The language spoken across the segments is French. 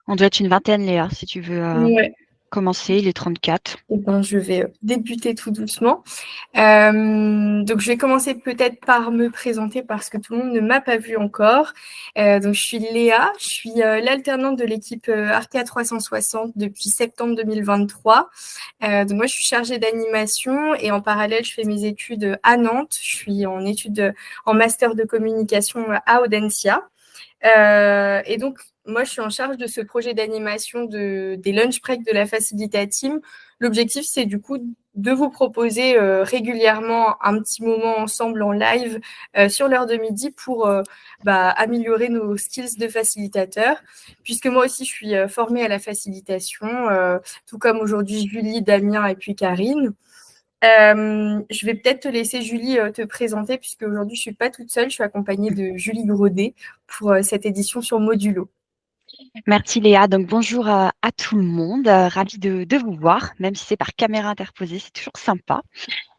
On doit être une vingtaine, Léa, si tu veux Ouais. commencer. Il est 34. Eh ben, je vais débuter tout doucement. Donc, je vais commencer peut-être par me présenter parce que tout le monde ne m'a pas vue encore. Donc, je suis Léa, je suis l'alternante de l'équipe Arkea 360 depuis septembre 2023. Donc, moi, je suis chargée d'animation et en parallèle, je fais mes études à Nantes. Je suis en études en master de communication à Audencia. Et donc, moi, je suis en charge de ce projet d'animation des lunch breaks de la Facilita Team. L'objectif, c'est du coup de vous proposer régulièrement un petit moment ensemble en live sur l'heure de midi pour améliorer nos skills de facilitateur. Puisque moi aussi, je suis formée à la facilitation, tout comme aujourd'hui Julie, Damien et puis Karine. Je vais peut-être te laisser, Julie, te présenter, puisque aujourd'hui, je ne suis pas toute seule. Je suis accompagnée de Julie Grodet pour cette édition sur Modulo. Merci, Léa. Donc, bonjour à tout le monde. Ravie de vous voir, même si c'est par caméra interposée. C'est toujours sympa.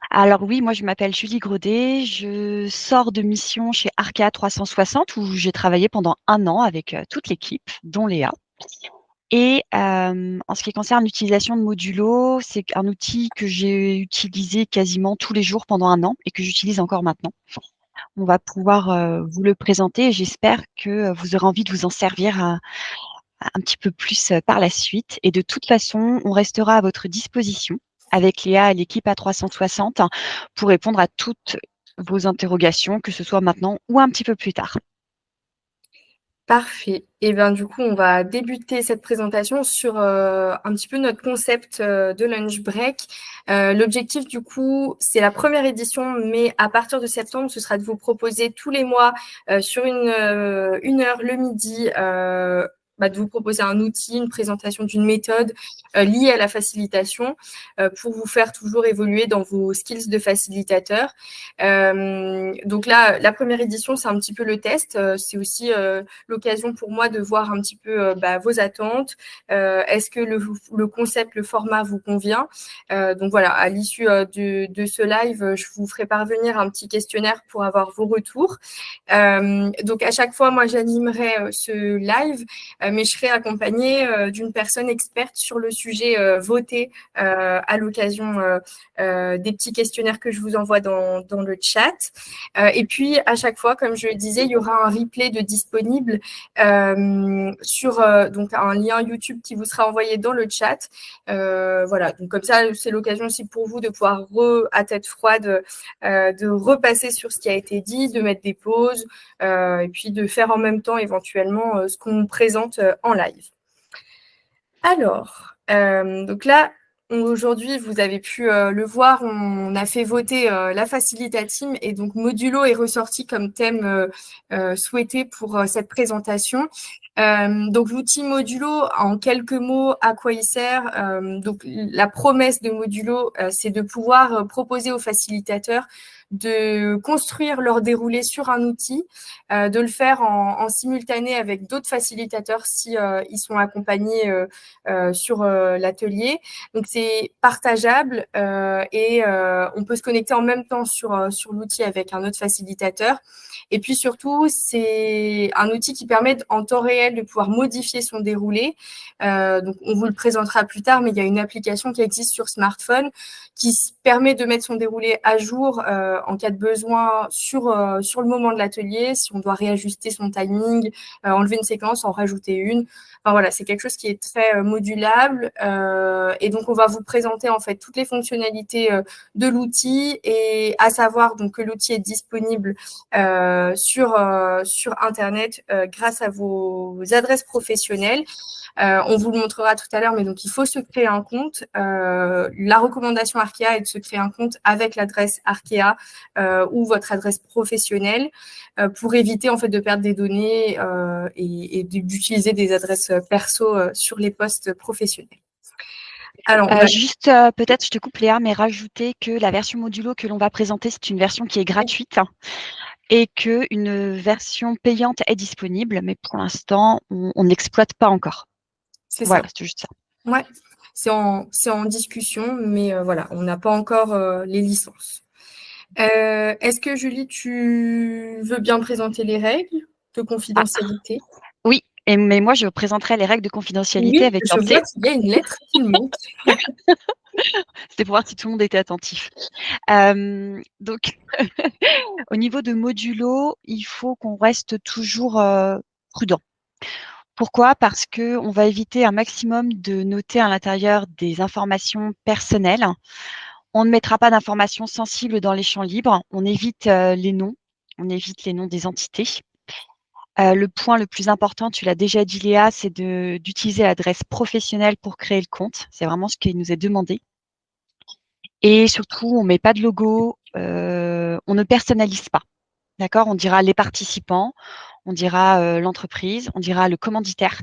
Alors oui, moi, je m'appelle Julie Grodet. Je sors de mission chez Arkea 360 où j'ai travaillé pendant 1 an avec toute l'équipe, dont Léa. Et en ce qui concerne l'utilisation de Modulo, c'est un outil que j'ai utilisé quasiment tous les jours pendant 1 an et que j'utilise encore maintenant. On va pouvoir vous le présenter et j'espère que vous aurez envie de vous en servir un petit peu plus par la suite. Et de toute façon, on restera à votre disposition avec Léa et l'équipe A360 pour répondre à toutes vos interrogations, que ce soit maintenant ou un petit peu plus tard. Parfait. Et bien, du coup, on va débuter cette présentation sur un petit peu notre concept de lunch break. L'objectif, du coup, c'est la première édition, mais à partir de septembre, ce sera de vous proposer tous les mois sur une heure le midi. De vous proposer un outil, une présentation d'une méthode liée à la facilitation pour vous faire toujours évoluer dans vos skills de facilitateur. Donc là, la première édition, c'est un petit peu le test. C'est aussi l'occasion pour moi de voir un petit peu vos attentes. Est-ce que le concept, le format vous convient? Donc voilà, à l'issue de ce live, je vous ferai parvenir un petit questionnaire pour avoir vos retours. Donc à chaque fois, moi, j'animerai ce live, mais je serai accompagnée d'une personne experte sur le sujet voté à l'occasion des petits questionnaires que je vous envoie dans le chat. Et puis, à chaque fois, comme je le disais, il y aura un replay de disponible sur donc un lien YouTube qui vous sera envoyé dans le chat. Voilà, donc comme ça, c'est l'occasion aussi pour vous de pouvoir, à tête froide, de repasser sur ce qui a été dit, de mettre des pauses et puis de faire en même temps éventuellement ce qu'on présente en live. Alors, donc là, aujourd'hui, vous avez pu le voir, on a fait voter la Facilita Team et donc Modulo est ressorti comme thème souhaité pour cette présentation. Donc l'outil Modulo, en quelques mots, à quoi il sert? Donc la promesse de Modulo, c'est de pouvoir proposer aux facilitateurs de construire leur déroulé sur un outil, de le faire en simultané avec d'autres facilitateurs si ils sont accompagnés sur l'atelier. Donc, c'est partageable et on peut se connecter en même temps sur l'outil avec un autre facilitateur. Et puis surtout, c'est un outil qui permet en temps réel de pouvoir modifier son déroulé. Donc, on vous le présentera plus tard, mais il y a une application qui existe sur smartphone qui permet de mettre son déroulé à jour en cas de besoin sur le moment de l'atelier, si on doit réajuster son timing, enlever une séquence, en rajouter une. Enfin, voilà, c'est quelque chose qui est très modulable et donc on va vous présenter en fait toutes les fonctionnalités de l'outil et à savoir donc que l'outil est disponible sur internet grâce à vos adresses professionnelles. On vous le montrera tout à l'heure, mais donc il faut se créer un compte. La recommandation Arkea est de se créer un compte avec l'adresse Arkea ou votre adresse professionnelle pour éviter en fait de perdre des données et d'utiliser des adresses perso sur les postes professionnels. Alors, Juste, peut-être, je te coupe Léa, mais rajouter que la version modulo que l'on va présenter, c'est une version qui est gratuite et qu'une version payante est disponible, mais pour l'instant, on n'exploite pas encore. C'est voilà, ça. c'est juste ça. Ouais, c'est en discussion, mais voilà, on n'a pas encore les licences. Est-ce que Julie, tu veux bien présenter les règles de confidentialité? Oui, Mais moi, je présenterai les règles de confidentialité Oui, avec un je thé. vois qu'il y a une lettre qui monte. C'était pour voir si tout le monde était attentif. Donc, au niveau de modulo, il faut qu'on reste toujours prudent. Pourquoi? Parce qu'on va éviter un maximum de noter à l'intérieur des informations personnelles. On ne mettra pas d'informations sensibles dans les champs libres. On évite les noms. On évite les noms des entités. Le point le plus important, tu l'as déjà dit Léa, c'est d'utiliser l'adresse professionnelle pour créer le compte. C'est vraiment ce qui nous est demandé. Et surtout, on ne met pas de logo, on ne personnalise pas. D'accord? On dira les participants, on dira l'entreprise, on dira le commanditaire,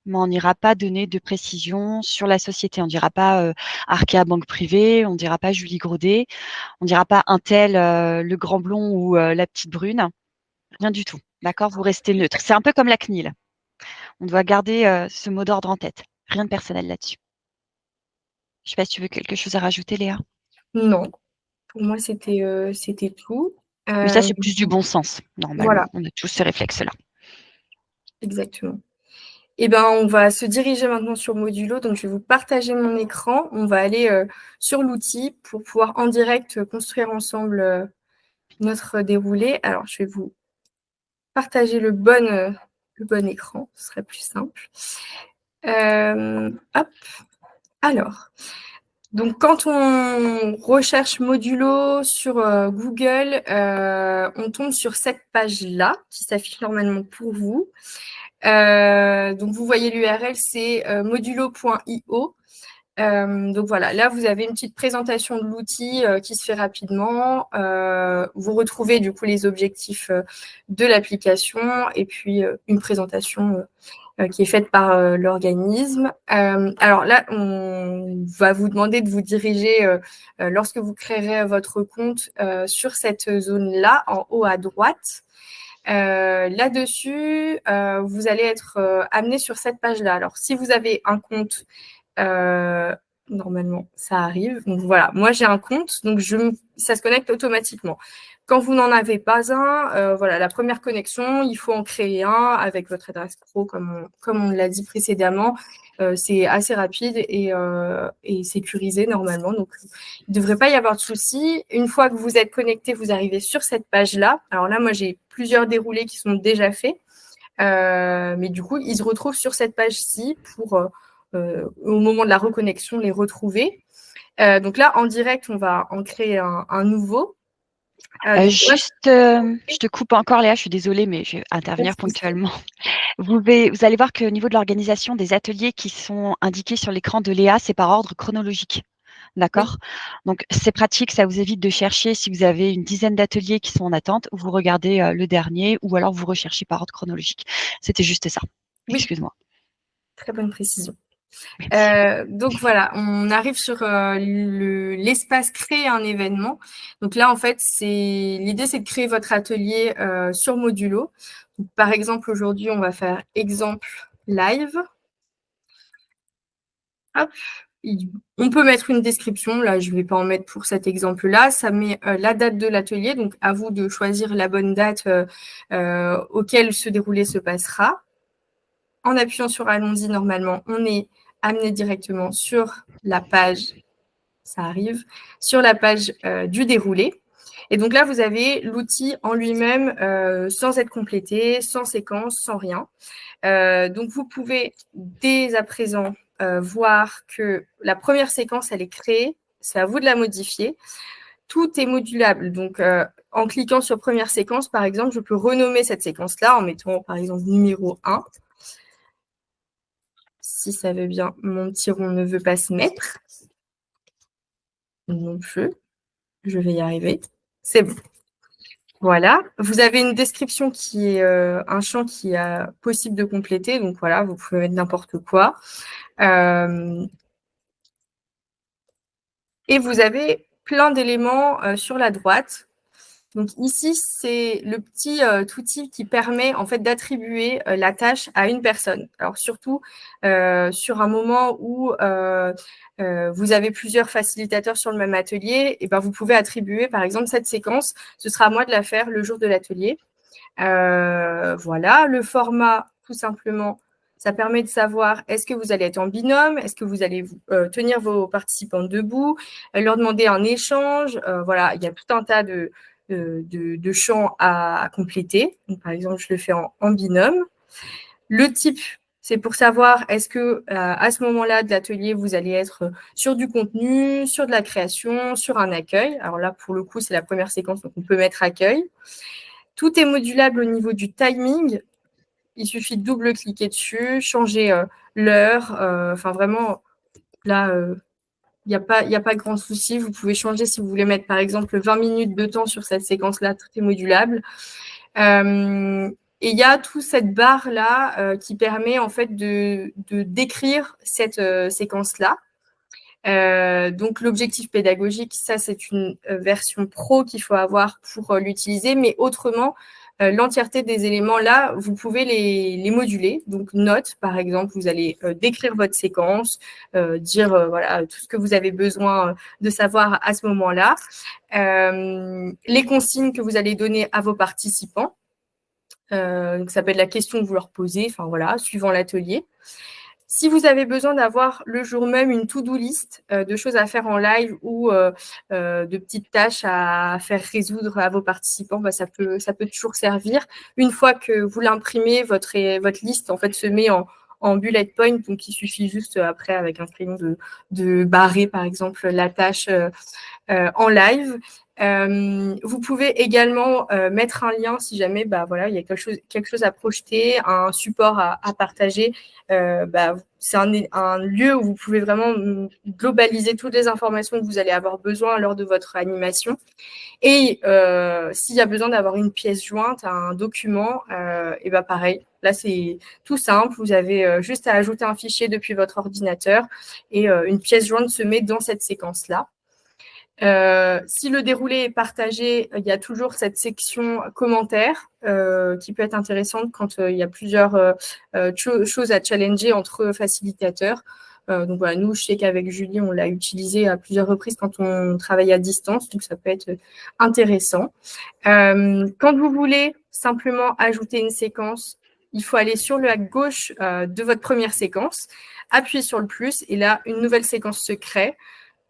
mais on n'ira pas donner de précision sur la société. On ne dira pas Arkea Banque Privée, on ne dira pas Julie Grodé, on ne dira pas un tel, le grand blond ou la petite brune. Rien du tout. D'accord? Vous restez neutre. C'est un peu comme la CNIL. On doit garder ce mot d'ordre en tête. Rien de personnel là-dessus. Je ne sais pas si tu veux quelque chose à rajouter, Léa. Non, pour moi, c'était tout. Mais ça, c'est plus du bon sens. Normalement, Voilà, on a tous ces réflexes-là. exactement. Eh ben, on va se diriger maintenant sur Modulo. Donc, je vais vous partager mon écran. On va aller sur l'outil pour pouvoir en direct construire ensemble notre déroulé. Alors, je vais vous partager le bon écran. Ce serait plus simple. Hop. Alors, donc, quand on recherche Modulo sur Google, on tombe sur cette page-là qui s'affiche normalement pour vous. Donc, vous voyez l'URL, c'est modulo.io. Donc voilà, là vous avez une petite présentation de l'outil qui se fait rapidement. Vous retrouvez du coup les objectifs de l'application et puis une présentation qui est faite par l'organisme. Alors là, on va vous demander de vous diriger lorsque vous créerez votre compte sur cette zone-là en haut à droite. Là-dessus, vous allez être amené sur cette page-là. Alors, si vous avez un compte, normalement, ça arrive. Donc voilà, moi j'ai un compte, donc ça se connecte automatiquement. Quand vous n'en avez pas un, voilà, la première connexion, il faut en créer un avec votre adresse pro, comme on l'a dit précédemment. C'est assez rapide et sécurisé normalement. Donc, il ne devrait pas y avoir de souci. Une fois que vous êtes connecté, vous arrivez sur cette page-là. Alors là, moi, j'ai plusieurs déroulés qui sont déjà faits. Mais du coup, ils se retrouvent sur cette page-ci pour, au moment de la reconnexion, les retrouver. Donc là, en direct, on va en créer un nouveau. Je te coupe encore, Léa, je suis désolée, mais je vais intervenir ponctuellement. Vous allez voir qu'au niveau de l'organisation des ateliers qui sont indiqués sur l'écran de Léa, c'est par ordre chronologique. D'accord? Donc, c'est pratique, ça vous évite de chercher si vous avez une dizaine d'ateliers qui sont en attente, vous regardez le dernier ou alors vous recherchez par ordre chronologique. C'était juste ça. Oui, excuse-moi. très bonne précision. Merci. Donc voilà, on arrive sur l'espace créer un événement. Donc là, en fait, l'idée, c'est de créer votre atelier sur Modulo. Donc, par exemple, aujourd'hui, on va faire exemple live. Hop. On peut mettre une description. Là, je ne vais pas en mettre pour cet exemple-là. Ça met la date de l'atelier. Donc, à vous de choisir la bonne date auquel ce déroulé se passera. En appuyant sur Allons-y, normalement, on est amené directement sur la page, ça arrive, sur la page du déroulé. Et donc là, vous avez l'outil en lui-même sans être complété, sans séquence, sans rien. Donc, vous pouvez dès à présent voir que la première séquence, elle est créée. C'est à vous de la modifier. Tout est modulable. Donc, en cliquant sur première séquence, par exemple, je peux renommer cette séquence-là en mettant, par exemple, numéro 1. Si ça veut bien, mon petit rond ne veut pas se mettre. Non plus. Je vais y arriver. C'est bon. Voilà. Vous avez une description qui est un champ qui est possible de compléter. Donc voilà, vous pouvez mettre n'importe quoi. Et vous avez plein d'éléments sur la droite. Donc ici, c'est le petit outil qui permet en fait d'attribuer la tâche à une personne. Alors surtout sur un moment où vous avez plusieurs facilitateurs sur le même atelier, et ben vous pouvez attribuer par exemple cette séquence. Ce sera à moi de la faire le jour de l'atelier. Voilà, le format tout simplement Ça permet de savoir est-ce que vous allez être en binôme, est-ce que vous allez tenir vos participants debout, leur demander un échange. Voilà, il y a tout un tas de champs à compléter. Donc, par exemple, je le fais en binôme. Le type, c'est pour savoir est-ce que à ce moment-là de l'atelier, vous allez être sur du contenu, sur de la création, sur un accueil. Alors là, pour le coup, c'est la première séquence, donc on peut mettre accueil. Tout est modulable au niveau du timing. Il suffit de double-cliquer dessus, changer l'heure. Enfin, vraiment, là, il n'y a pas grand souci. Vous pouvez changer si vous voulez mettre, par exemple, 20 minutes de temps sur cette séquence-là. Tout est modulable. Et il y a toute cette barre-là qui permet en fait de décrire cette séquence-là. Donc l'objectif pédagogique, ça c'est une version pro qu'il faut avoir pour l'utiliser, mais autrement, l'entièreté des éléments là, vous pouvez les moduler. Donc notes, par exemple, vous allez décrire votre séquence, dire voilà tout ce que vous avez besoin de savoir à ce moment-là, les consignes que vous allez donner à vos participants. Donc ça peut être la question que vous leur posez, enfin voilà, suivant l'atelier. Si vous avez besoin d'avoir le jour même une to-do list de choses à faire en live ou de petites tâches à faire résoudre à vos participants, bah, ça peut toujours servir. Une fois que vous l'imprimez, votre liste en fait se met en bullet point, donc il suffit juste après avec un crayon de barrer par exemple la tâche en live. Vous pouvez également mettre un lien si jamais bah, voilà, il y a quelque chose à projeter, un support à partager. Bah, c'est un lieu où vous pouvez vraiment globaliser toutes les informations que vous allez avoir besoin lors de votre animation. Et s'il y a besoin d'avoir une pièce jointe à un document, et bah pareil, là c'est tout simple, vous avez juste à ajouter un fichier depuis votre ordinateur et une pièce jointe se met dans cette séquence-là. Si le déroulé est partagé, il y a toujours cette section commentaires qui peut être intéressante quand il y a plusieurs choses à challenger entre facilitateurs. Donc voilà, nous, je sais qu'avec Julie, on l'a utilisé à plusieurs reprises quand on travaille à distance, donc ça peut être intéressant. Quand vous voulez simplement ajouter une séquence, il faut aller sur le à gauche de votre première séquence, appuyer sur le plus, et là, une nouvelle séquence se crée.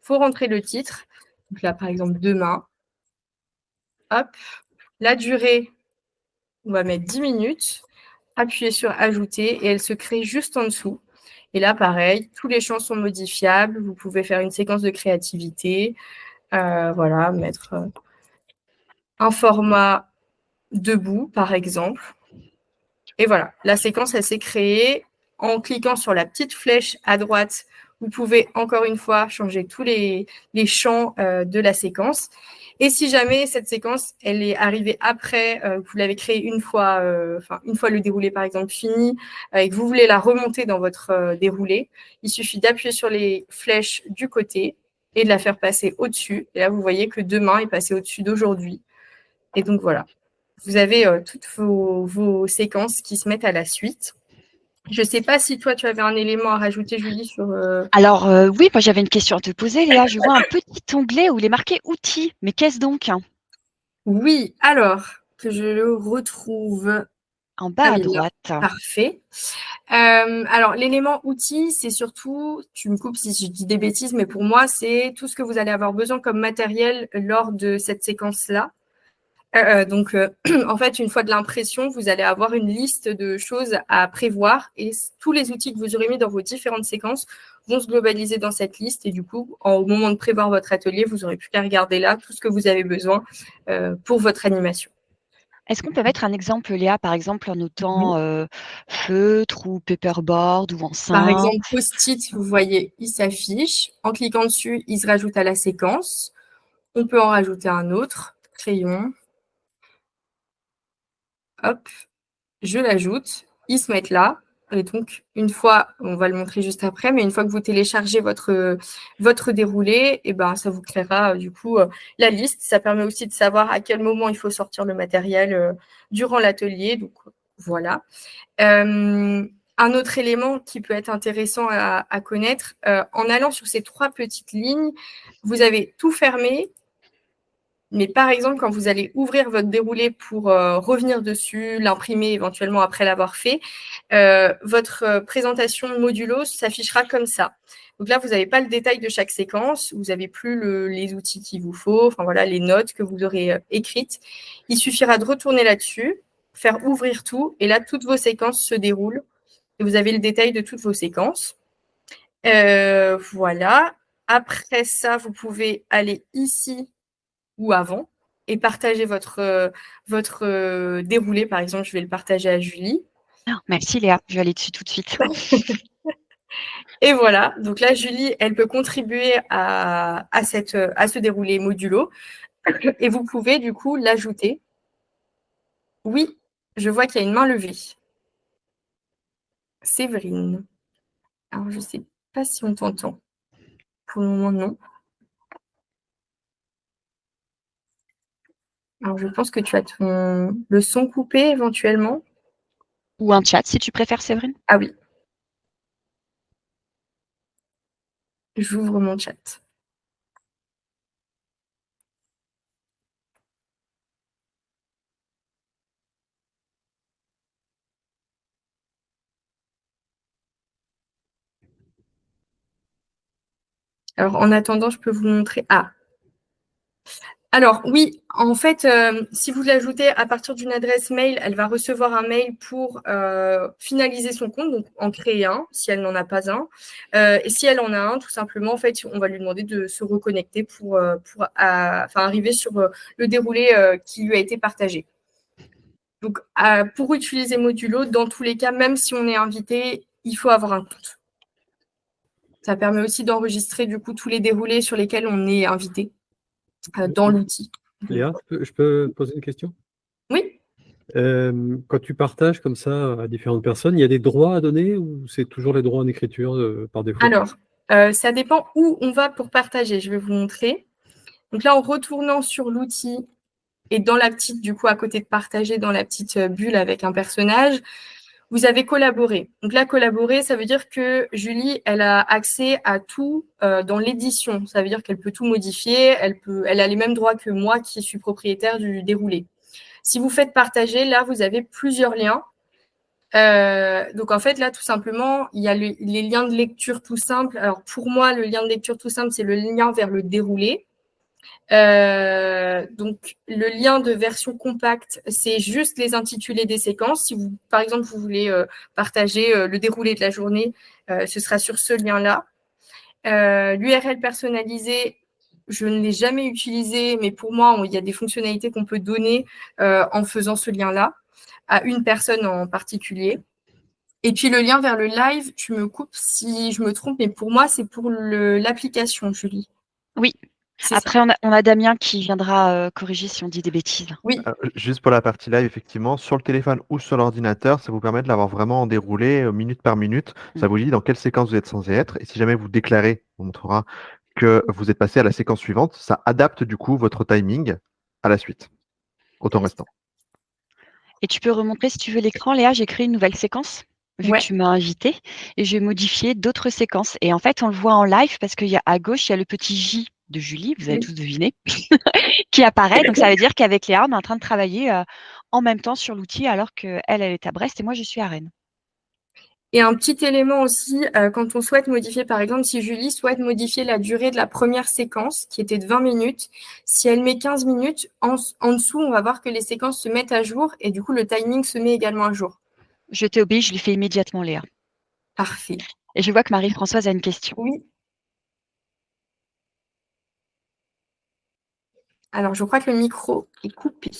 Il faut rentrer le titre. Donc là, par exemple, demain. Hop. La durée, on va mettre 10 minutes. Appuyer sur ajouter et elle se crée juste en dessous. Et là, pareil, tous les champs sont modifiables. Vous pouvez faire une séquence de créativité. Voilà, mettre un format debout, par exemple. Et voilà, la séquence, elle s'est créée. En cliquant sur la petite flèche à droite, vous pouvez encore une fois changer tous les champs de la séquence. Et si jamais cette séquence, elle est arrivée après, vous l'avez créée une fois le déroulé, par exemple, fini, et que vous voulez la remonter dans votre déroulé, il suffit d'appuyer sur les flèches du côté et de la faire passer au-dessus. Et là, vous voyez que demain est passé au-dessus d'aujourd'hui. Et donc, voilà. Vous avez toutes vos séquences qui se mettent à la suite. Je ne sais pas si toi, tu avais un élément à rajouter, Julie, sur… Alors, oui, moi j'avais une question à te poser, Léa. Je vois un petit onglet où il est marqué outils. Mais qu'est-ce donc? Oui, alors, que je le retrouve. En bas à droite. Parfait. Alors, l'élément outils, c'est surtout, tu me coupes si je dis des bêtises, mais pour moi, c'est tout ce que vous allez avoir besoin comme matériel lors de cette séquence-là. Donc, en fait, une fois de l'impression, vous allez avoir une liste de choses à prévoir et tous les outils que vous aurez mis dans vos différentes séquences vont se globaliser dans cette liste. Et du coup, au moment de prévoir votre atelier, vous n'aurez plus qu'à regarder là tout ce que vous avez besoin pour votre animation. Est-ce qu'on peut mettre un exemple, Léa, par exemple en notant feutre ou paperboard ou Par enceinte? exemple, post-it, vous voyez, il s'affiche. En cliquant dessus, il se rajoute à la séquence. On peut en rajouter un autre, crayon. Hop, je l'ajoute. Ils se mettent là. Et donc, une fois, on va le montrer juste après, mais une fois que vous téléchargez votre déroulé, et ben, ça vous créera du coup la liste. Ça permet aussi de savoir à quel moment il faut sortir le matériel durant l'atelier. Donc, voilà. Un autre élément qui peut être intéressant à connaître, en allant sur ces 3 petites lignes, vous avez tout fermé Mais par exemple, quand vous allez ouvrir votre déroulé pour revenir dessus, l'imprimer éventuellement après l'avoir fait, votre présentation modulo s'affichera comme ça. Donc là, vous n'avez pas le détail de chaque séquence, vous n'avez plus les outils qu'il vous faut, enfin voilà, les notes que vous aurez écrites. Il suffira de retourner là-dessus, faire ouvrir tout, et là, toutes vos séquences se déroulent, et vous avez le détail de toutes vos séquences. Voilà. Après ça, vous pouvez aller ici ou avant et partager votre déroulé. Par exemple, je vais le partager à Julie. Merci Léa, je vais aller dessus tout de suite. Et voilà, donc là, Julie, elle peut contribuer à ce déroulé modulo. Et vous pouvez du coup l'ajouter. Oui, je vois qu'il y a une main levée. Séverine. Alors, je ne sais pas si on t'entend. Pour le moment, non. Alors, je pense que tu as le son coupé éventuellement. Ou un chat, si tu préfères, Séverine. Ah oui. J'ouvre mon chat. Alors, en attendant, je peux vous montrer. Ah. Alors, oui, en fait, si vous l'ajoutez à partir d'une adresse mail, elle va recevoir un mail pour finaliser son compte, donc en créer un, si elle n'en a pas un. Et si elle en a un, tout simplement, en fait, on va lui demander de se reconnecter pour arriver sur le déroulé qui lui a été partagé. Donc, pour utiliser Modulo, dans tous les cas, même si on est invité, il faut avoir un compte. Ça permet aussi d'enregistrer, du coup, tous les déroulés sur lesquels on est invité dans l'outil. Léa, je peux poser une question? Oui. Quand tu partages comme ça à différentes personnes, il y a des droits à donner ou c'est toujours les droits en écriture par défaut? Alors, ça dépend où on va pour partager. Je vais vous montrer. Donc là, en retournant sur l'outil et dans la petite, du coup, à côté de partager, dans la petite bulle avec un personnage, vous avez collaboré. Donc là, collaborer, ça veut dire que Julie, elle a accès à tout dans l'édition. Ça veut dire qu'elle peut tout modifier. Elle a les mêmes droits que moi qui suis propriétaire du déroulé. Si vous faites partager, là, vous avez plusieurs liens. Donc en fait là tout simplement il y a les liens de lecture tout simples. Alors pour moi le lien de lecture tout simple c'est le lien vers le déroulé. Donc le lien de version compacte c'est juste les intitulés des séquences. Si vous par exemple vous voulez partager le déroulé de la journée, ce sera sur ce lien là. L'URL personnalisée je ne l'ai jamais utilisé mais pour moi il y a des fonctionnalités qu'on peut donner en faisant ce lien là à une personne en particulier. Et puis le lien vers le live, tu me coupes si je me trompe, mais pour moi, c'est pour l'application, Julie. Oui. C'est Après, on a Damien qui viendra corriger si on dit des bêtises. Oui. Juste pour la partie live, effectivement, sur le téléphone ou sur l'ordinateur, ça vous permet de l'avoir vraiment en déroulé minute par minute. Ça vous dit dans quelle séquence vous êtes censé être. Et si jamais vous déclarez, on montrera que vous êtes passé à la séquence suivante, ça adapte du coup votre timing à la suite, au temps restant. Et tu peux remontrer si tu veux l'écran, Léa, j'ai créé une nouvelle séquence, vu que tu m'as invité, et je vais modifier d'autres séquences. Et en fait, on le voit en live parce qu'il y a à gauche, il y a le petit J de Julie, vous avez tous deviné, qui apparaît. Donc ça veut dire qu'avec Léa, on est en train de travailler en même temps sur l'outil, alors qu'elle est à Brest et moi, je suis à Rennes. Et un petit élément aussi, quand on souhaite modifier, par exemple, si Julie souhaite modifier la durée de la première séquence, qui était de 20 minutes, si elle met 15 minutes, en dessous, on va voir que les séquences se mettent à jour et du coup, le timing se met également à jour. Je t'ai obéi, je l'ai fait immédiatement, Léa. Parfait. Et je vois que Marie-Françoise a une question. Oui. Alors, je crois que le micro est coupé.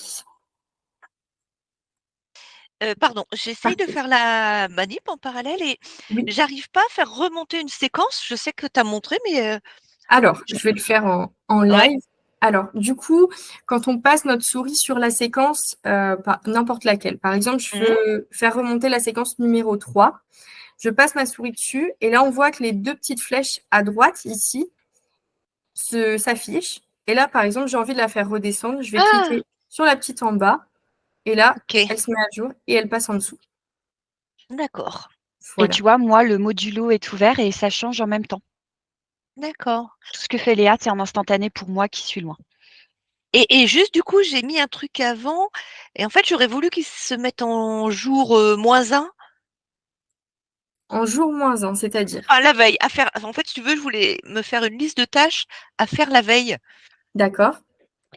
Pardon, j'essaye de faire la manip en parallèle et j'arrive pas à faire remonter une séquence. Je sais que tu as montré, mais... Alors, je vais le faire en live. Alors, du coup, quand on passe notre souris sur la séquence, n'importe laquelle, par exemple, je veux faire remonter la séquence numéro 3. Je passe ma souris dessus et là, on voit que les deux petites flèches à droite, ici, s'affichent. Et là, par exemple, j'ai envie de la faire redescendre. Je vais cliquer sur la petite en bas et là, elle se met à jour et elle passe en dessous. D'accord. Voilà. Et tu vois, moi, le modulo est ouvert et ça change en même temps. D'accord. Tout ce que fait Léa, c'est en instantané pour moi qui suis loin. Et juste, du coup, j'ai mis un truc avant. Et en fait, j'aurais voulu qu'ils se mettent en jour -1. En jour -1, c'est-à-dire? Ah, la veille, à faire. En fait, si tu veux, je voulais me faire une liste de tâches à faire la veille. D'accord.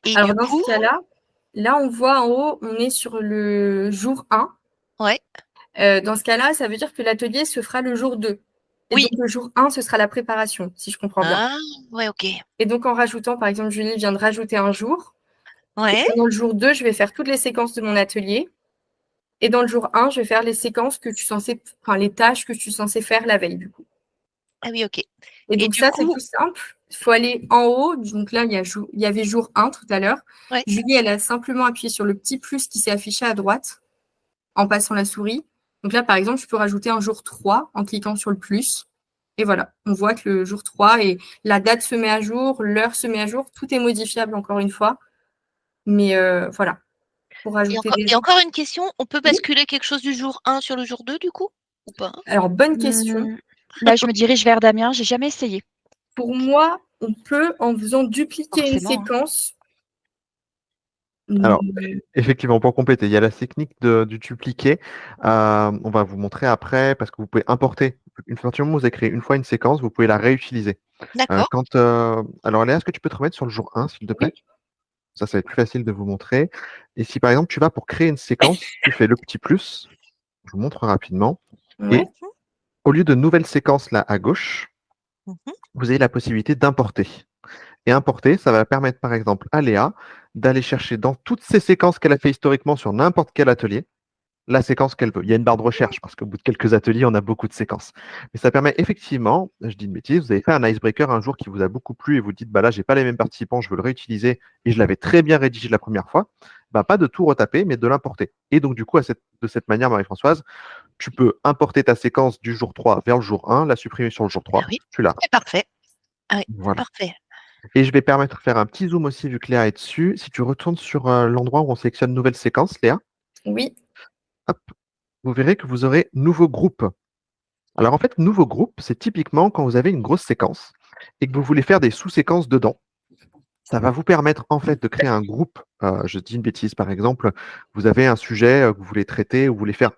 Et Alors, du dans coup, ce cas-là, là, on voit en haut, on est sur le jour 1. ouais, Dans ce cas-là, ça veut dire que l'atelier se fera le jour 2. Et oui. donc, le jour 1, ce sera la préparation, si je comprends bien. Ah, ouais, ok. Et donc, en rajoutant, par exemple, Julie vient de rajouter un jour. Et Ouais. pendant le jour 2, je vais faire toutes les séquences de mon atelier. Et dans le jour 1, je vais faire les séquences que je suis censée, enfin, les tâches que je suis censée faire la veille, du coup. Ah oui, ok. Et Et donc, du ça, c'est coup, tout simple. Il faut aller en haut. Donc là, il y avait jour 1 tout à l'heure. ouais. Julie, elle a simplement appuyé sur le petit plus qui s'est affiché à droite en passant la souris. Donc là, par exemple, je peux rajouter un jour 3 en cliquant sur le plus. Et voilà, on voit que le jour 3 et la date se met à jour, l'heure se met à jour. Tout est modifiable encore une fois. Mais voilà, pour rajouter des Et jours. encore une question, on peut Oui. basculer quelque chose du jour 1 sur le jour 2, du coup? Ou pas? Alors, bonne question. Bah, je me dirige vers Damien, j'ai jamais essayé. Pour moi, on peut, en faisant dupliquer une Forcément, hein. séquence. Alors, effectivement, pour compléter, il y a la technique du dupliquer. On va vous montrer après parce que vous pouvez importer. Une fois que vous avez créé une fois une séquence, vous pouvez la réutiliser. D'accord. Alors, Léa, est-ce que tu peux te remettre sur le jour 1, s'il te plaît? Oui. Ça va être plus facile de vous montrer. Et si par exemple, tu vas pour créer une séquence, tu fais le petit plus. Je vous montre rapidement. Ouais. Et au lieu de nouvelle séquence là à gauche, Mhm. vous avez la possibilité d'importer. Et importer, ça va permettre par exemple à Léa d'aller chercher dans toutes ces séquences qu'elle a fait historiquement sur n'importe quel atelier, la séquence qu'elle veut. Il y a une barre de recherche parce qu'au bout de quelques ateliers, on a beaucoup de séquences. Mais ça permet effectivement, je dis une bêtise, vous avez fait un icebreaker un jour qui vous a beaucoup plu et vous dites, bah là, j'ai pas les mêmes participants, je veux le réutiliser et je l'avais très bien rédigé la première fois. Bah, pas de tout retaper, mais de l'importer. Et donc, du coup, de cette manière, Marie-Françoise, tu peux importer ta séquence du jour 3 vers le jour 1, la supprimer sur le jour 3, Ah oui, tu l'as. c'est parfait. Ah oui, c'est Voilà. parfait. Et je vais permettre de faire un petit zoom aussi, vu que Léa est dessus. Si tu retournes sur l'endroit où on sélectionne nouvelle séquence, Léa, Oui. hop, vous verrez que vous aurez nouveau groupe. Alors en fait, nouveau groupe, c'est typiquement quand vous avez une grosse séquence et que vous voulez faire des sous-séquences dedans. Ça va vous permettre en fait de créer un groupe. Je dis une bêtise, par exemple, vous avez un sujet que vous voulez traiter ou vous voulez faire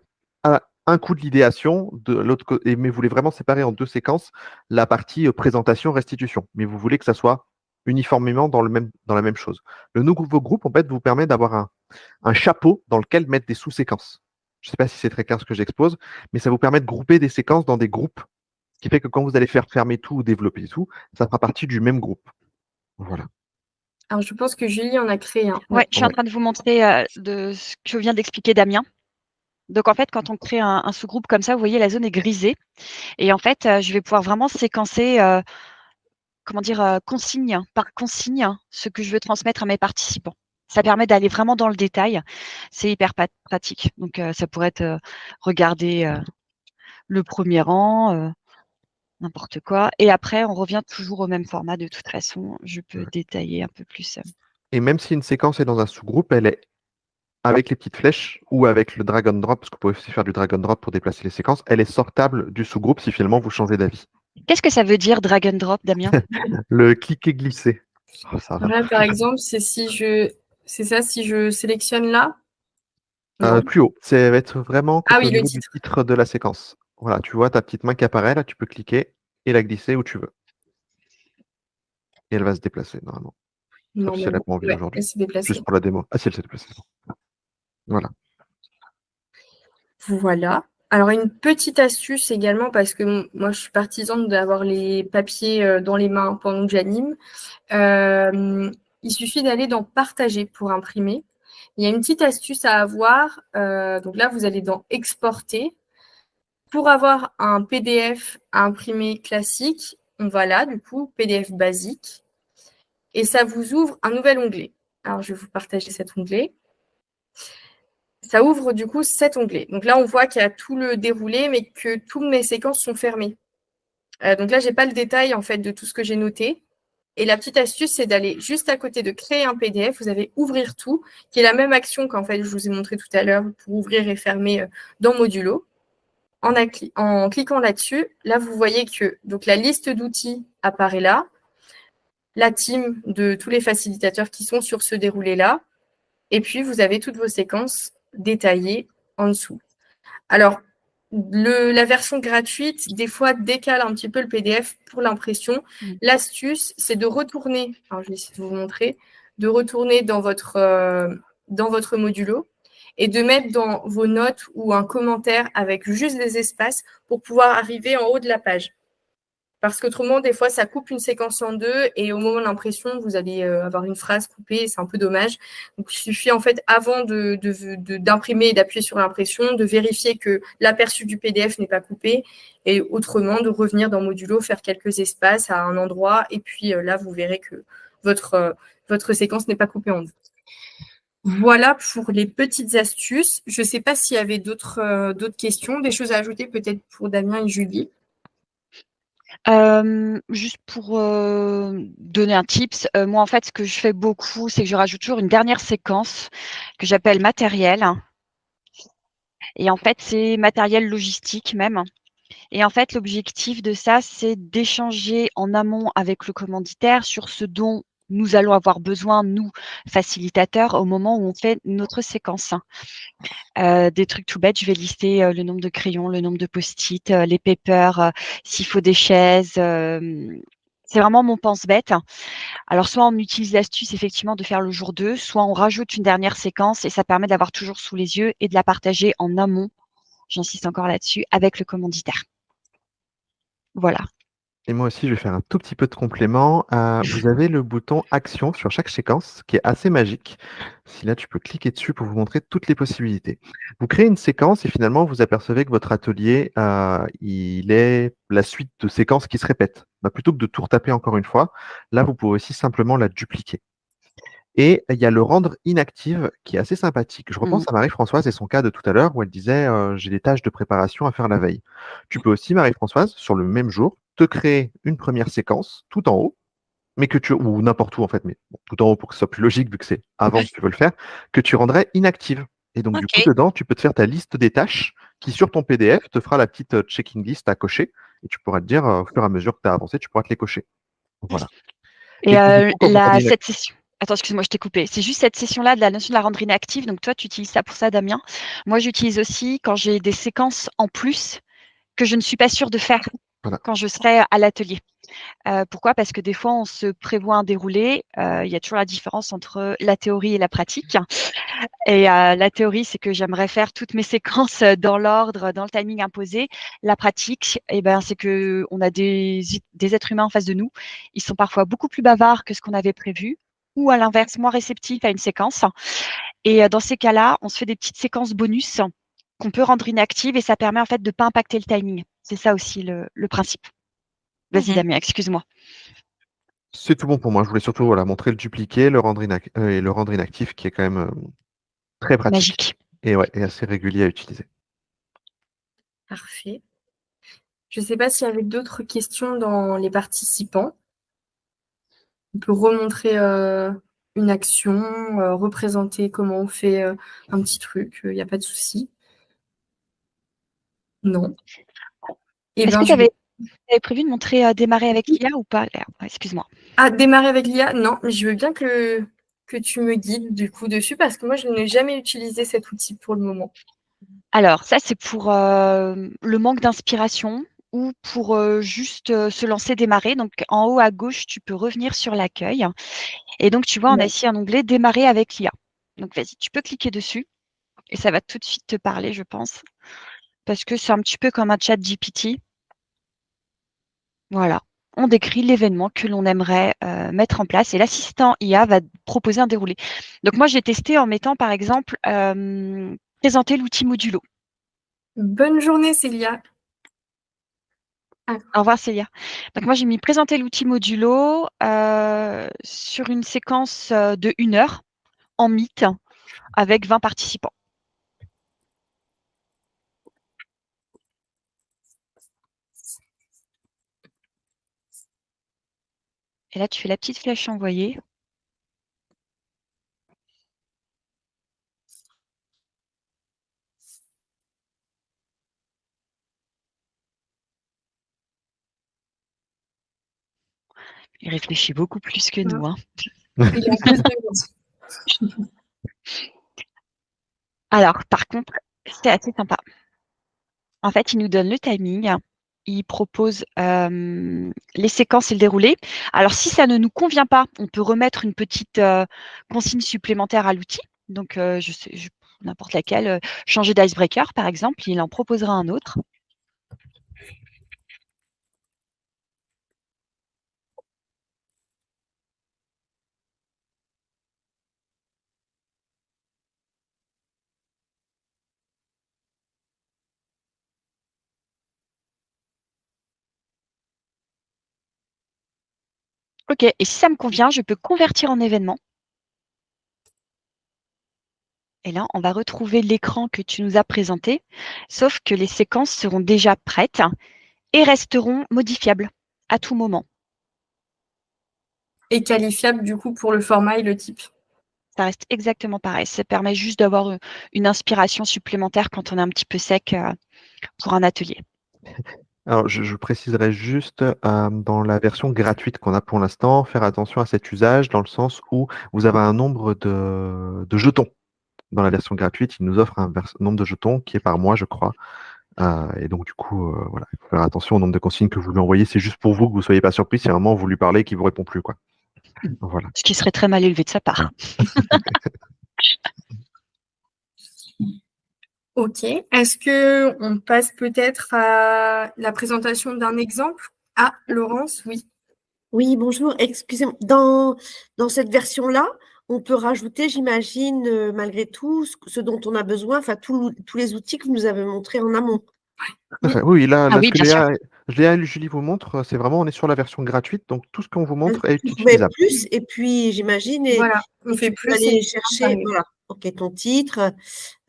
un coup de l'idéation, de l'autre côté, mais vous voulez vraiment séparer en deux séquences la partie présentation-restitution. Mais vous voulez que ça soit uniformément dans la même chose. Le nouveau groupe, en fait, vous permet d'avoir un chapeau dans lequel mettre des sous-séquences. Je ne sais pas si c'est très clair ce que j'expose, mais ça vous permet de grouper des séquences dans des groupes, ce qui fait que quand vous allez faire fermer tout ou développer tout, ça fera partie du même groupe. Voilà. Alors, je pense que Julie en a créé un. Ouais, je suis en train de vous montrer de ce que vient d'expliquer Damien. Donc, en fait, quand on crée un sous-groupe comme ça, vous voyez, la zone est grisée. Et en fait, je vais pouvoir vraiment séquencer, comment dire, consigne par consigne, ce que je veux transmettre à mes participants. Ça permet d'aller vraiment dans le détail. C'est hyper pratique. Donc, ça pourrait être regarder le premier rang, n'importe quoi. Et après, on revient toujours au même format. De toute façon, je peux détailler un peu plus. Et même si une séquence est dans un sous-groupe, elle est avec les petites flèches ou avec le drag and drop, parce que vous pouvez aussi faire du drag and drop pour déplacer les séquences, elle est sortable du sous-groupe si finalement vous changez d'avis. Qu'est-ce que ça veut dire drag and drop, Damien? Le cliquer-glisser. Oh, ça va. Là, par exemple, c'est c'est ça, si je sélectionne là. Non. Plus haut. Ça va être vraiment quand Ah tu es oui, au le niveau du titre. titre de la séquence. Voilà, tu vois ta petite main qui apparaît, là, tu peux cliquer et la glisser où tu veux. Et elle va se déplacer, normalement. Sauf si elle n'a Normalement. pas envie Ouais, aujourd'hui. elle s'est déplacée. Juste pour la démo. Ah si, elle s'est déplacée. Voilà. Voilà. Alors, une petite astuce également, parce que moi, je suis partisane d'avoir les papiers dans les mains pendant que j'anime. Il suffit d'aller dans Partager pour imprimer. Il y a une petite astuce à avoir. Donc là, vous allez dans Exporter. Pour avoir un PDF à imprimer classique, on va là, du coup, PDF basique. Et ça vous ouvre un nouvel onglet. Alors, je vais vous partager cet onglet. Ça ouvre du coup cet onglet. Donc là, on voit qu'il y a tout le déroulé, mais que toutes mes séquences sont fermées. Donc là, je n'ai pas le détail en fait de tout ce que j'ai noté. Et la petite astuce, c'est d'aller juste à côté de créer un PDF. Vous avez ouvrir tout, qui est la même action qu'en fait je vous ai montré tout à l'heure pour ouvrir et fermer dans Modulo. En cliquant là-dessus, là, vous voyez que donc, la liste d'outils apparaît là. la team de tous les facilitateurs qui sont sur ce déroulé-là. Et puis, vous avez toutes vos séquences détaillées en dessous. Alors, la version gratuite, des fois, décale un petit peu le PDF pour l'impression. L'astuce, c'est de retourner, alors je vais essayer de vous montrer, de retourner dans votre modulo et de mettre dans vos notes ou un commentaire avec juste des espaces pour pouvoir arriver en haut de la page. Parce qu'autrement, des fois, ça coupe une séquence en deux et au moment de l'impression, vous allez avoir une phrase coupée, c'est un peu dommage. Donc, il suffit en fait, avant d'imprimer et d'appuyer sur l'impression, de vérifier que l'aperçu du PDF n'est pas coupé et autrement, de revenir dans Modulo, faire quelques espaces à un endroit et puis là, vous verrez que votre séquence n'est pas coupée en deux. Voilà pour les petites astuces. Je ne sais pas s'il y avait d'autres questions, des choses à ajouter peut-être pour Damien et Julie. Juste pour donner un tips, moi en fait ce que je fais beaucoup, c'est que je rajoute toujours une dernière séquence que j'appelle matériel. Et en fait, c'est matériel logistique même. Et en fait, l'objectif de ça, c'est d'échanger en amont avec le commanditaire sur ce dont nous allons avoir besoin, nous, facilitateurs, au moment où on fait notre séquence. Des trucs tout bêtes, je vais lister le nombre de crayons, le nombre de post-it, les papers, s'il faut des chaises. C'est vraiment mon pense-bête. Alors, soit on utilise l'astuce effectivement de faire le jour 2, soit on rajoute une dernière séquence et ça permet d'avoir toujours sous les yeux et de la partager en amont, j'insiste encore là-dessus, avec le commanditaire. Voilà. Et moi aussi, je vais faire un tout petit peu de complément. Vous avez le bouton Action sur chaque séquence qui est assez magique. Si là, tu peux cliquer dessus pour vous montrer toutes les possibilités. Vous créez une séquence et finalement, vous apercevez que votre atelier, il est la suite de séquences qui se répètent. Bah, plutôt que de tout retaper encore une fois, là, vous pouvez aussi simplement la dupliquer. Et il y a le rendre inactive qui est assez sympathique. Je repense à Marie-Françoise et son cas de tout à l'heure où elle disait j'ai des tâches de préparation à faire la veille. Tu peux aussi, Marie-Françoise, sur le même jour, te créer une première séquence tout en haut, mais ou n'importe où en fait, mais bon, tout en haut pour que ce soit plus logique vu que c'est avant que tu veux le faire, que tu rendrais inactive. Et donc, du coup, dedans, tu peux te faire ta liste des tâches qui, sur ton PDF, te fera la petite checking list à cocher. Et tu pourras te dire, au fur et à mesure que tu as avancé, tu pourras te les cocher. Voilà. Et puis, du coup, quand vous rendez cette session. Attends, excuse-moi, je t'ai coupé. C'est juste cette session-là de la notion de la rendre inactive. Donc, toi, tu utilises ça pour ça, Damien. Moi, j'utilise aussi quand j'ai des séquences en plus que je ne suis pas sûre de faire quand je serai à l'atelier. Pourquoi? Parce que des fois, on se prévoit un déroulé. Il y a toujours la différence entre la théorie et la pratique. Et la théorie, c'est que j'aimerais faire toutes mes séquences dans l'ordre, dans le timing imposé. La pratique, c'est que on a des êtres humains en face de nous. Ils sont parfois beaucoup plus bavards que ce qu'on avait prévu, ou à l'inverse, moins réceptifs à une séquence. Et dans ces cas-là, on se fait des petites séquences bonus qu'on peut rendre inactives et ça permet en fait de ne pas impacter le timing. C'est ça aussi le principe. Vas-y, Damien, excuse-moi. C'est tout bon pour moi. Je voulais surtout montrer le dupliquer, le rendre et le rendre inactif, qui est quand même très pratique. Magique. Et assez régulier à utiliser. Parfait. Je ne sais pas s'il y avait d'autres questions dans les participants. On peut remontrer une action, représenter comment on fait un petit truc. Il n'y a pas de souci. Non. Est-ce que tu avais prévu de montrer démarrer avec l'IA ou pas? Excuse-moi. Ah, démarrer avec l'IA? Non, mais je veux bien que tu me guides du coup dessus parce que moi, je n'ai jamais utilisé cet outil pour le moment. Alors, ça, c'est pour le manque d'inspiration ou pour juste se lancer, démarrer. Donc, en haut à gauche, tu peux revenir sur l'accueil. Et donc, tu vois, on a ici un onglet démarrer avec l'IA. Donc, vas-y, tu peux cliquer dessus et ça va tout de suite te parler, je pense, parce que c'est un petit peu comme un chat GPT. Voilà. On décrit l'événement que l'on aimerait mettre en place et l'assistant IA va proposer un déroulé. Donc, moi, j'ai testé en mettant, par exemple, présenter l'outil modulo. Bonne journée, Célia. Au revoir, Célia. Donc, moi, j'ai mis présenter l'outil modulo sur une séquence de 1 heure en Meet avec 20 participants. Et là, tu fais la petite flèche envoyée. Il réfléchit beaucoup plus que nous. Hein. Il a plus de monde. Alors, par contre, c'est assez sympa. En fait, il nous donne le timing. Il propose les séquences et le déroulé. Alors, si ça ne nous convient pas, on peut remettre une petite consigne supplémentaire à l'outil. Donc, n'importe laquelle. Changer d'icebreaker, par exemple. Il en proposera un autre. OK. Et si ça me convient, je peux convertir en événement. Et là, on va retrouver l'écran que tu nous as présenté, sauf que les séquences seront déjà prêtes et resteront modifiables à tout moment. Et qualifiable, du coup, pour le format et le type. Ça reste exactement pareil. Ça permet juste d'avoir une inspiration supplémentaire quand on est un petit peu sec pour un atelier. Alors, je préciserai juste dans la version gratuite qu'on a pour l'instant, faire attention à cet usage dans le sens où vous avez un nombre de jetons. Dans la version gratuite, il nous offre un nombre de jetons qui est par mois, je crois. Et donc, du coup, voilà, il faut faire attention au nombre de consignes que vous lui envoyez. C'est juste pour vous que vous ne soyez pas surpris si à un moment vous lui parlez et qu'il ne vous répond plus, quoi. Voilà. Ce qui serait très mal élevé de sa part. OK. Est-ce qu'on passe peut-être à la présentation d'un exemple? Ah, Laurence, oui. Oui, bonjour. Excusez-moi. Dans cette version-là, on peut rajouter, j'imagine, malgré tout, ce dont on a besoin, enfin, tous les outils que vous nous avez montrés en amont. Enfin, oui, là, Ah ce oui, que bien sûr. Léa et Julie vous montrent, c'est vraiment, on est sur la version gratuite, donc tout ce qu'on vous montre est Mais utilisable. plus, et puis, j'imagine, et Voilà, on tu fait peux plus aller et chercher, pareil. voilà, OK, ton titre.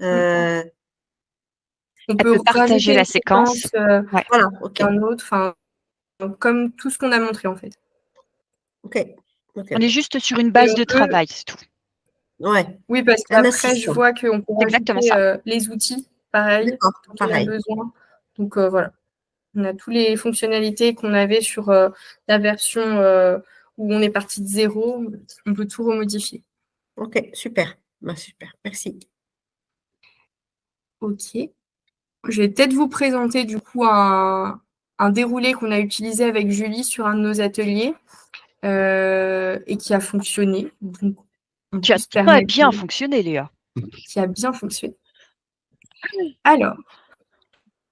On Elle peut peut partager rajouter la une séquence. séquence, Voilà, OK. un autre, enfin, comme tout ce qu'on a montré, en fait. OK. On est juste sur une base de travail, c'est tout. Ouais. Oui, parce Un qu'après, je assistant. vois qu'on peut C'est exactement rajouter les outils, pareil, D'accord, dont on a pareil. besoin. Donc, voilà. On a toutes les fonctionnalités qu'on avait sur la version où on est parti de 0. On peut tout remodifier. OK, super. Super, merci. OK. Je vais peut-être vous présenter du coup un déroulé qu'on a utilisé avec Julie sur un de nos ateliers et qui a fonctionné. Donc, Tu as très bien fonctionné, Léa. Qui a bien fonctionné. Alors,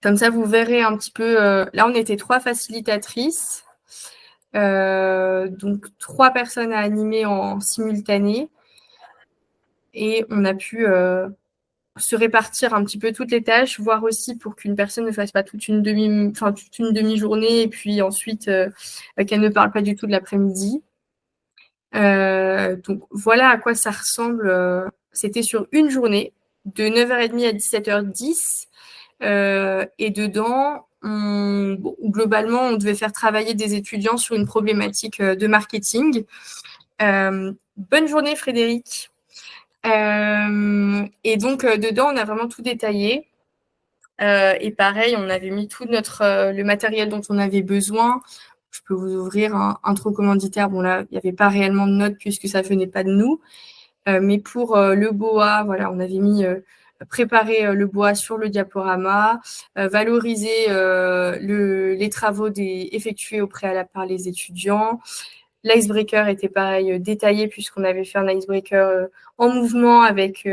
comme ça, vous verrez un petit peu. Là, on était 3 facilitatrices. Donc, 3 personnes à animer en simultané. Et on a pu se répartir un petit peu toutes les tâches, voir aussi pour qu'une personne ne fasse pas toute une demi-journée et puis ensuite qu'elle ne parle pas du tout de l'après-midi. Donc voilà à quoi ça ressemble. C'était sur une journée de 9h30 à 17h10 et dedans, globalement, on devait faire travailler des étudiants sur une problématique de marketing. Bonne journée, Frédéric. Et donc, dedans, on a vraiment tout détaillé. Et pareil, on avait mis tout le matériel dont on avait besoin. Je peux vous ouvrir un intro commanditaire. Bon, là, il n'y avait pas réellement de notes puisque ça ne venait pas de nous. Mais pour le BOA, voilà, on avait mis préparer le BOA sur le diaporama, valoriser les travaux effectués au préalable par les étudiants. L'icebreaker était pareil, détaillé puisqu'on avait fait un icebreaker en mouvement avec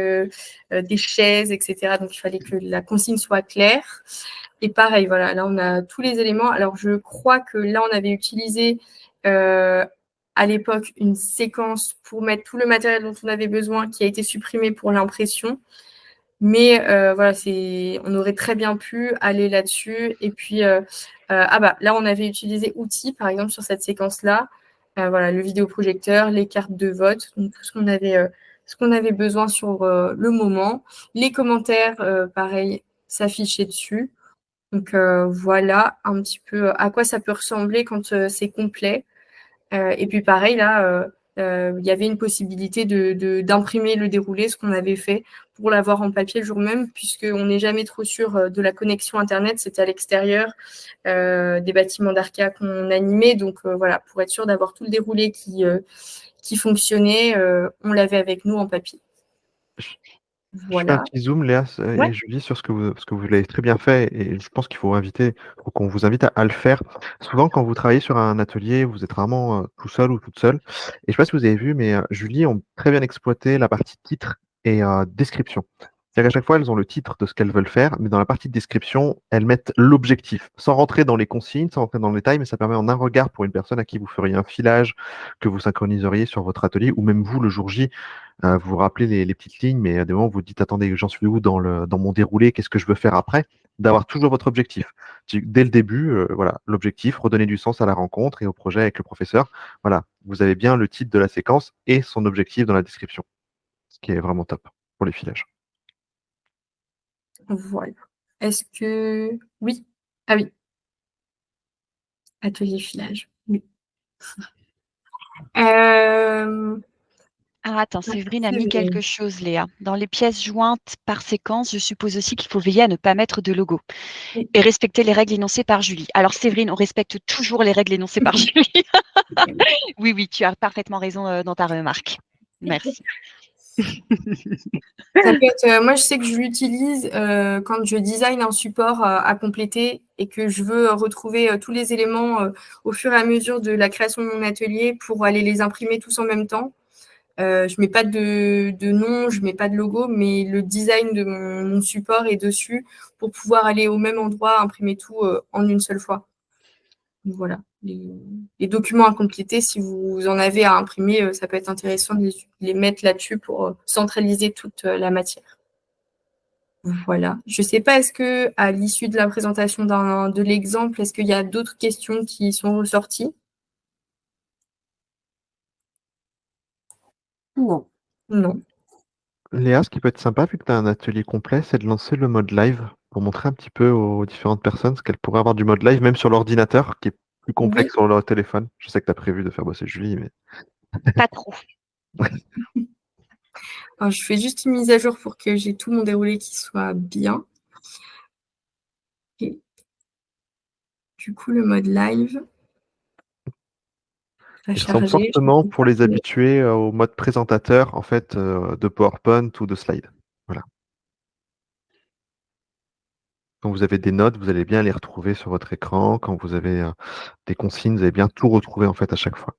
des chaises, etc. Donc, il fallait que la consigne soit claire. Et pareil, voilà, là, on a tous les éléments. Alors, je crois que là, on avait utilisé à l'époque une séquence pour mettre tout le matériel dont on avait besoin qui a été supprimé pour l'impression. Mais voilà, on aurait très bien pu aller là-dessus. Et puis, là, on avait utilisé outils, par exemple, sur cette séquence-là. Voilà, le vidéoprojecteur, les cartes de vote, donc tout ce qu'on avait besoin sur le moment. Les commentaires, pareil, s'affichaient dessus. Donc voilà un petit peu à quoi ça peut ressembler quand c'est complet. Et puis pareil, là, il y avait une possibilité d'imprimer le déroulé, ce qu'on avait fait pour l'avoir en papier le jour même, puisqu'on n'est jamais trop sûr de la connexion Internet. C'était à l'extérieur des bâtiments d'Arca qu'on animait. Donc voilà, pour être sûr d'avoir tout le déroulé qui fonctionnait, on l'avait avec nous en papier. Je fais un Voilà. petit zoom, Léa Ouais. et Julie, sur ce que vous l'avez très bien fait, et je pense qu'il faut qu'on vous invite à le faire. Souvent, quand vous travaillez sur un atelier, vous êtes rarement tout seul ou toute seule. Et je ne sais pas si vous avez vu, mais Julie ont très bien exploité la partie titre et description. C'est-à-dire qu'à chaque fois, elles ont le titre de ce qu'elles veulent faire, mais dans la partie description, elles mettent l'objectif, sans rentrer dans les consignes, sans rentrer dans le détail, mais ça permet en un regard pour une personne à qui vous feriez un filage, que vous synchroniseriez sur votre atelier, ou même vous, le jour J, vous vous rappelez les petites lignes, mais à des moments, vous dites, attendez, j'en suis où dans mon déroulé, qu'est-ce que je veux faire après, d'avoir toujours votre objectif. Dès le début, voilà, l'objectif, redonner du sens à la rencontre et au projet avec le professeur. Voilà, vous avez bien le titre de la séquence et son objectif dans la description, ce qui est vraiment top pour les filages. Voilà. Est-ce que... Oui. Ah oui. Atelier filage. Oui. Ah, attends, Séverine a mis quelque chose, Léa. Dans les pièces jointes par séquence, je suppose aussi qu'il faut veiller à ne pas mettre de logo Oui. et respecter les règles énoncées par Julie. Alors, Séverine, on respecte toujours les règles énoncées par Julie. Oui, oui, tu as parfaitement raison dans ta remarque. Merci. Ça peut être, moi, je sais que je l'utilise quand je design un support à compléter et que je veux retrouver tous les éléments au fur et à mesure de la création de mon atelier pour aller les imprimer tous en même temps. Je mets pas de nom, je mets pas de logo, mais le design de mon support est dessus pour pouvoir aller au même endroit, imprimer tout en une seule fois. Donc, voilà. Les documents à compléter, si vous en avez à imprimer, ça peut être intéressant de les mettre là-dessus pour centraliser toute la matière. Voilà. Je ne sais pas, est-ce que à l'issue de la présentation de l'exemple, est-ce qu'il y a d'autres questions qui sont ressorties? Non. Non. Léa, ce qui peut être sympa, vu que tu as un atelier complet, c'est de lancer le mode live pour montrer un petit peu aux différentes personnes ce qu'elles pourraient avoir du mode live, même sur l'ordinateur, qui est plus complexe sur leur téléphone. Je sais que tu as prévu de faire bosser Julie, mais... Pas trop. Alors, je fais juste une mise à jour pour que j'ai tout mon déroulé qui soit bien. Et du coup, le mode live va Il ressemble charger. fortement pour les habitués au mode présentateur en fait de PowerPoint ou de slide. Voilà. Quand vous avez des notes, vous allez bien les retrouver sur votre écran. Quand vous avez des consignes, vous allez bien tout retrouver en fait à chaque fois.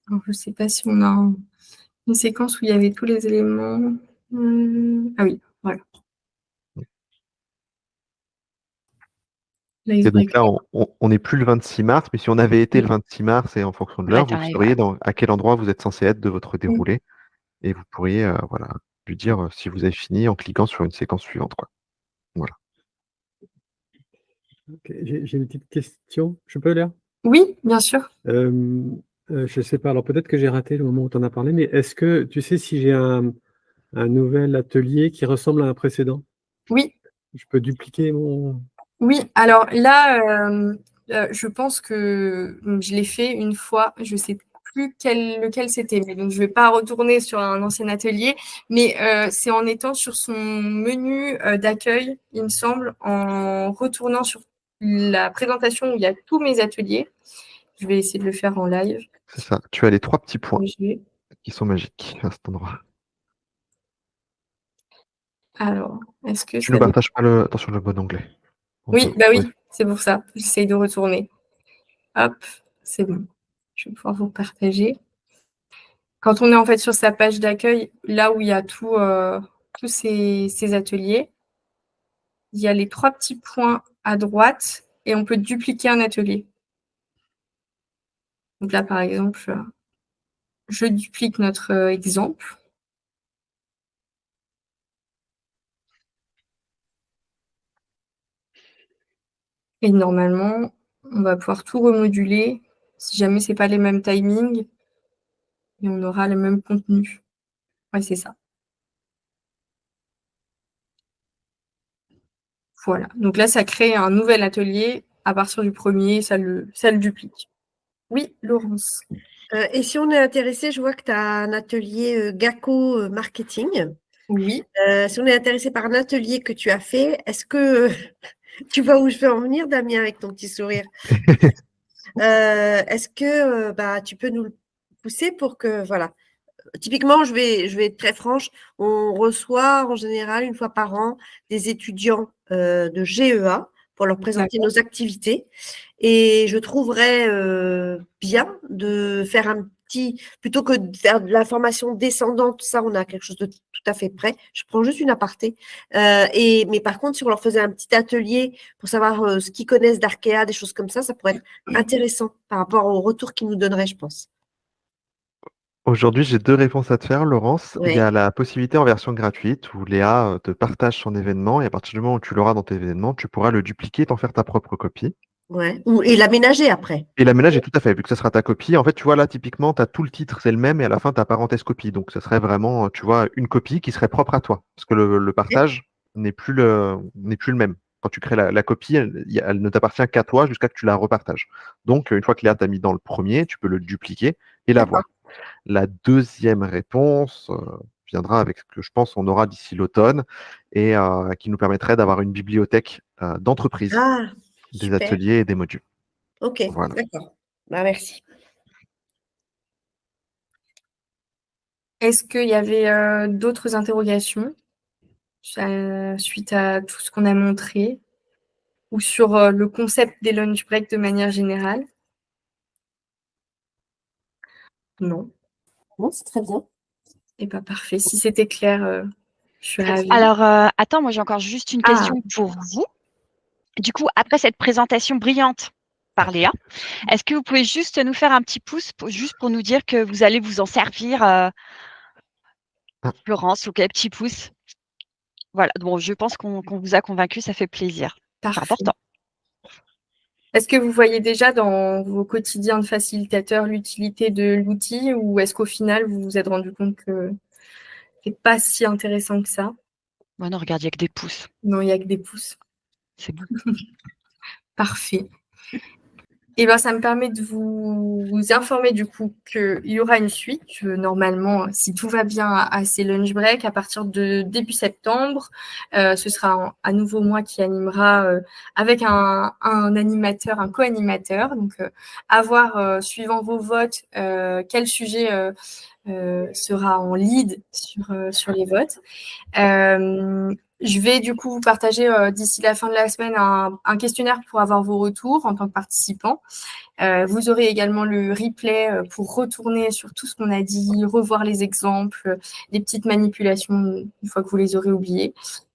Alors, je ne sais pas si on a une séquence où il y avait tous les éléments. Ah oui, voilà. Et donc là, on n'est plus le 26 mars, mais si on avait été le 26 mars et en fonction de l'heure, vous sauriez à quel endroit vous êtes censé être de votre déroulé. Et vous pourriez voilà, lui dire si vous avez fini en cliquant sur une séquence suivante, quoi. Voilà. Okay. J'ai une petite question. Je peux, Léa? Oui, bien sûr. Je ne sais pas. Alors peut-être que j'ai raté le moment où tu en as parlé, mais est-ce que tu sais si j'ai un nouvel atelier qui ressemble à un précédent? Oui. Je peux dupliquer mon... Oui, alors là, je pense que je l'ai fait une fois, je ne sais plus lequel c'était, mais donc je ne vais pas retourner sur un ancien atelier, mais c'est en étant sur son menu d'accueil, il me semble, en retournant sur la présentation où il y a tous mes ateliers. Je vais essayer de le faire en live. C'est ça. Tu as les 3 petits points qui sont magiques à cet endroit. Alors, est-ce que tu ne partages pas attention, le bon onglet. Oui, bah oui, c'est pour ça. J'essaye de retourner. Hop, c'est bon. Je vais pouvoir vous partager. Quand on est en fait sur sa page d'accueil, là où il y a tous ces ateliers, il y a les 3 petits points à droite et on peut dupliquer un atelier. Donc là, par exemple, je duplique notre exemple. Et normalement, on va pouvoir tout remoduler si jamais ce n'est pas les mêmes timings et on aura le même contenu. Ouais, c'est ça. Voilà. Donc là, ça crée un nouvel atelier. À partir du premier, ça le duplique. Oui, Laurence. Et si on est intéressé, je vois que tu as un atelier GACO marketing. Oui. Si on est intéressé par un atelier que tu as fait, est-ce que tu vois où je veux en venir, Damien, avec ton petit sourire? Est-ce que tu peux nous le pousser pour que, voilà. Typiquement, je vais être très franche, on reçoit en général une fois par an des étudiants de GEA pour leur présenter nos activités. Et je trouverais bien de faire un petit, plutôt que de faire de la formation descendante, ça, on a quelque chose de tout à fait prêt. Je prends juste une aparté. Mais par contre, si on leur faisait un petit atelier pour savoir ce qu'ils connaissent d'Arkea, des choses comme ça pourrait être intéressant par rapport au retour qu'ils nous donneraient, je pense. Aujourd'hui, j'ai 2 réponses à te faire, Laurence. Il y Oui. a la possibilité en version gratuite où Léa te partage son événement et à partir du moment où tu l'auras dans tes événements, tu pourras le dupliquer et t'en faire ta propre copie. Ouais. Et l'aménager après. Et l'aménager, tout à fait, vu que ça sera ta copie. En fait, tu vois, là, typiquement, tu as tout le titre, c'est le même, et à la fin, ta parenthèse copie. Donc, ça serait vraiment, tu vois, une copie qui serait propre à toi. Parce que le partage n'est plus le même. Quand tu crées la copie, elle ne t'appartient qu'à toi jusqu'à ce que tu la repartages. Donc, une fois que Léa t'a mis dans le premier, tu peux le dupliquer et l'avoir. La deuxième réponse viendra avec ce que je pense on aura d'ici l'automne et qui nous permettrait d'avoir une bibliothèque d'entreprise, des super. ateliers et des modules. Ok, Voilà. d'accord. Merci. Est-ce qu'il y avait d'autres interrogations suite à tout ce qu'on a montré ou sur le concept des lunch breaks de manière générale? Non. Non, c'est très bien. Eh bien, parfait. Si c'était clair, je suis ravie. Alors, attends, moi j'ai encore juste une question pour vous. Du coup, après cette présentation brillante par Léa, est-ce que vous pouvez juste nous faire un petit pouce juste pour nous dire que vous allez vous en servir, Florence, ok, petit pouce. Voilà, bon, je pense qu'on vous a convaincu, ça fait plaisir. C'est important. Est-ce que vous voyez déjà dans vos quotidiens de facilitateurs l'utilité de l'outil ou est-ce qu'au final, vous vous êtes rendu compte que ce n'est pas si intéressant que ça? Ouais, non, regarde, il n'y a que des pouces. Non, il n'y a que des pouces. C'est bon. Parfait. Et ben, ça me permet de vous informer du coup qu'il y aura une suite. Normalement, si tout va bien à ces lunch breaks, à partir de début septembre, ce sera à nouveau moi qui animera avec un animateur, un co-animateur. Donc, à voir, suivant vos votes, quel sujet sera en lead sur les votes. Je vais du coup vous partager d'ici la fin de la semaine un questionnaire pour avoir vos retours en tant que participant. Vous aurez également le replay pour retourner sur tout ce qu'on a dit, revoir les exemples, les petites manipulations une fois que vous les aurez oubliées.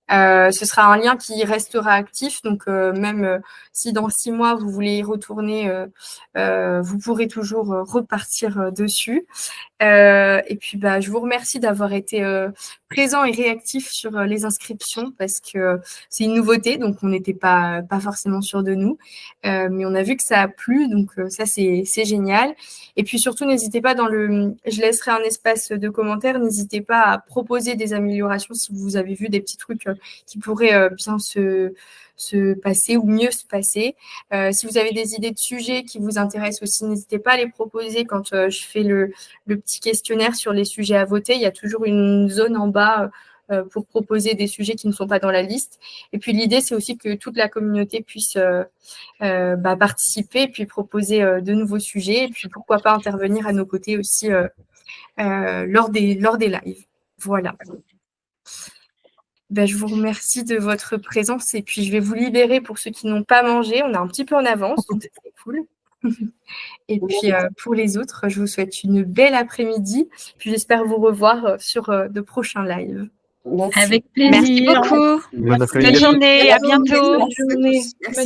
Ce sera un lien qui restera actif, donc même si dans 6 mois vous voulez y retourner, vous pourrez toujours repartir dessus. Et puis, je vous remercie d'avoir été présent et réactif sur les inscriptions parce que c'est une nouveauté, donc on n'était pas forcément sûr de nous. Mais on a vu que ça a plu, donc ça, c'est génial. Et puis surtout, n'hésitez pas je laisserai un espace de commentaires, n'hésitez pas à proposer des améliorations si vous avez vu des petits trucs qui pourraient bien se passer ou mieux se passer. Si vous avez des idées de sujets qui vous intéressent aussi, n'hésitez pas à les proposer quand je fais le petit questionnaire sur les sujets à voter. Il y a toujours une zone en bas pour proposer des sujets qui ne sont pas dans la liste. Et puis l'idée, c'est aussi que toute la communauté puisse participer et puis proposer de nouveaux sujets. Et puis pourquoi pas intervenir à nos côtés aussi lors des lives. Voilà. Je vous remercie de votre présence et puis je vais vous libérer pour ceux qui n'ont pas mangé. On est un petit peu en avance, donc c'est cool. Et puis pour les autres, je vous souhaite une belle après-midi. Puis j'espère vous revoir sur de prochains lives. Merci. Avec plaisir. Merci beaucoup. Bonne après-midi. Bonne journée, à bientôt. Bonne journée. Merci.